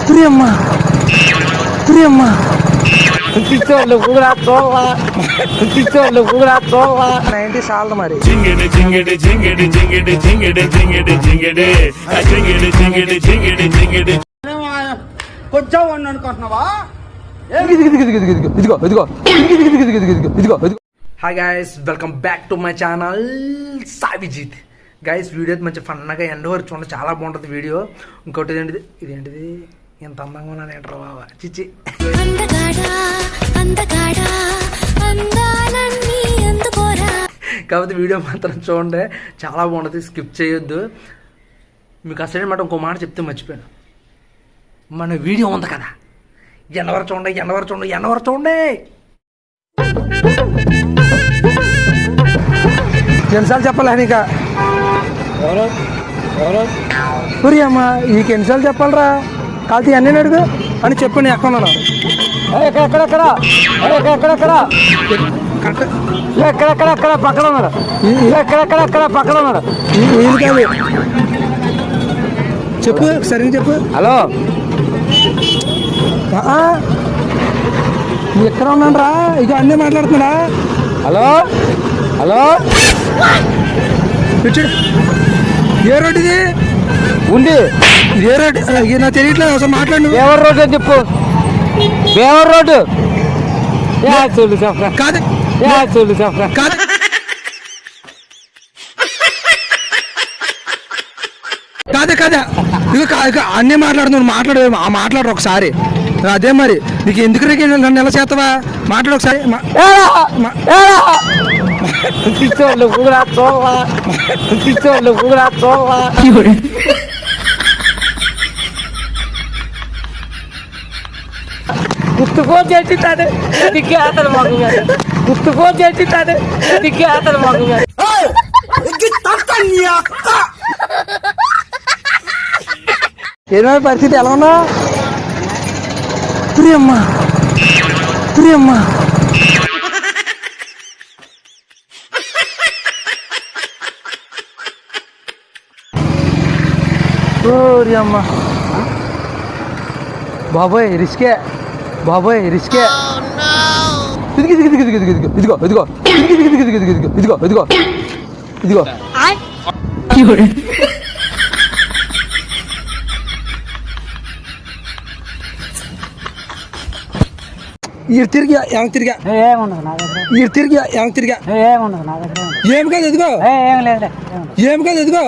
ప్రియమ్మా ప్రియమ్మా పిచ్చోళ్ళు కూడా తోవా, పిచ్చోళ్ళు కూడా తోవా. 90 సార్లు మరి జింగిడి జింగిడి జింగిడి జింగిడి జింగిడి జింగిడి జింగిడి జింగిడి జింగిడి జింగిడి జింగిడి కొంచెం వండి అనుకుంటున్నావా? ఇదిగో ఇదిగో ఇదిగో. Hi guys, welcome back to my channel Savijit. Guys video అయితే మంచి ఫన్నగా ఎండ్ వరకు చూడండి, చాలా బాగుంటుంది వీడియో. ఇంకోటి ఇదేంటిది ఎంత అందంగా ఉన్నాను ఏంటరా బాబా, చిచ్చి. కాకపోతే వీడియో మాత్రం చూడండి, చాలా బాగుంటుంది, స్కిప్ చేయొద్దు. మీకు అసలు మాట ఇంకో మాట చెప్తే మర్చిపోయాను, మన వీడియో ఉంది కదా, ఎండవరకు చూడండి. ఎన్నిసార్లు చెప్పాలి నీక పురి అమ్మ, నీకు ఎన్నిసార్లు చెప్పాలరా? కాల్తీ అన్నీ అడుగు అని చెప్పు, నేను ఎక్కడ ఉన్నాను. ఎక్కడెక్కడ పక్కన ఉన్నాడు, ఎక్కడెక్కడ పక్కన ఉన్నాడు. ఇది కాదు, చెప్పు సరిగ్గా చెప్పు. హలో, నువ్వు ఎక్కడ ఉన్నాను రా, ఇక అన్నీ మాట్లాడుతున్నాడా? హలో హలో, ఏ రోడ్ ఇది ఉంది? ఏ రోడ్ నాకు తెలియట్లేదు, అసలు మాట్లాడు. బేవర్ రోడ్ అని చెప్పు, బేవర్ రోడ్డు. చూడు చెప్పరా, కాదు చూడు చెప్పరా, కాదు కాదా ఇక అన్నీ మాట్లాడుతున్నాను, మాట్లాడరు ఒకసారి. అదే మరి నీకు ఎందుకు నన్ను ఎలా చేస్తావా? మాట్లాడు ఒకసారి. పిచ్చోళ్ళు కూడా తోవా, పిచ్చోళ్ళు కూడా తోవా. గుర్తుకో చేసింటాడు దిక్కే అతను మాకు గారు, గుర్తుకో చేసింటాడు దిక్కే అతను మాకు గారు. ఏమైనా పరిస్థితి ఎలా ఉన్నా? ప్రియమ్మా ఓరియమ్మా, బాబోయ్ రిస్కే, ఇదిగో. తిరిగా ఏమి కాదు, ఎదుగో ఏమి కాదు, ఎదుగో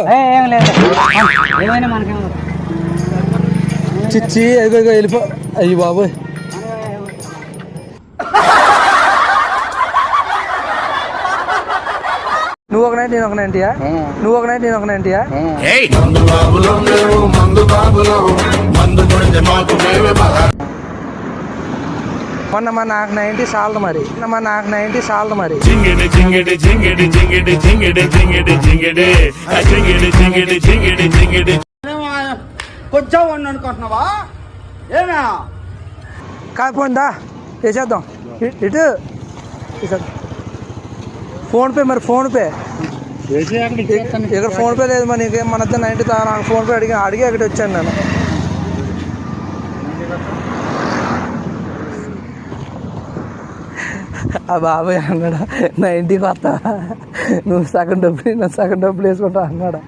చిచ్చి, ఎదుగో వెళ్ళిపో. అయ్యి బాబోయ్, నువ్వు ఒక నైట్ నేను ఒక నైంటియా, నువ్వు ఒక నైట్ నేను ఒక నైంటియా. మొన్న మా నాకు 90 సార్లు మరి జింగిడి జింగిడి జింగిడి జింగిడి జింగిడి జింగిడి జింగిడి జింగిడి జింగిడి జింగిడి జింగిడి. కొంచెం వండి అనుకుంటున్నావా? ఏనా కాకపోయిందా వేసేద్దాం, ఇటు ఫోన్పే మరి, ఫోన్పే ఇక్కడ ఫోన్పే లేదు మరి. నీకేం మన 90 నాకు ఫోన్పే అడిగి అక్కడ వచ్చాను నేను. ఆ బాబాయ్ అన్నాడా 90 కొత్త, నువ్వు సగం డబ్బులు వేసుకుంటావు అన్నాడా.